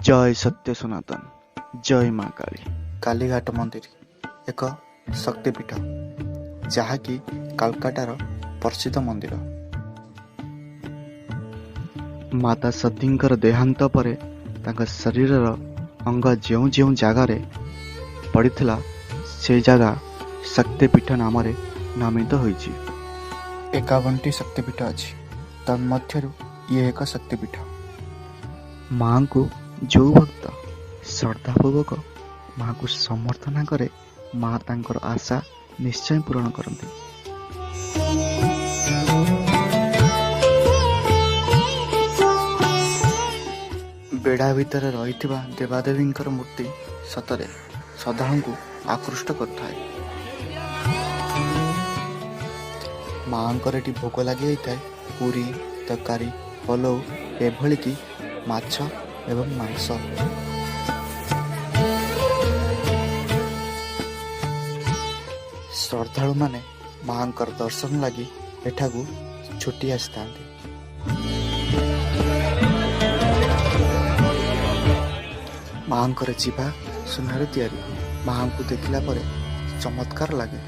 जय सत्य सनातन जय माँ काली। कालीघाट मंदिर एक शक्तिपीठ जहाँकि कलकातार प्रसिद्ध मंदिर। माता सतींकर देहांत परे तांका शरीरर अंग जो जो जगार पड़िथिला से जगह शक्तिपीठ नाम नामित होइछि। 51टी शक्तिपीठ अच्छी तन्मध्यरु ये एक शक्तिपीठ। माँ को जो भक्त श्रद्धापूर्वक माँ को समर्थना करे माँ तांकर आशा निश्चय पूरण करती। बेढ़ा भितर रही देवादेवींकर मूर्ति सतरे श्रद्धालु को आकृष्ट करथाए। माँकर एटी भोग लगी जाए पूरी तरकारी पलौ एभली कि माछ एवं मांस। श्रद्धालु माने माँकर दर्शन लगी एठाकू छुट्टी आसता। माँकर जीवा सुनार तैयारी माँ को देखला परे चमत्कार लगे।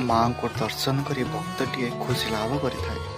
माँ को दर्शन करी भक्तटीए खुशी लाभ करिथाए।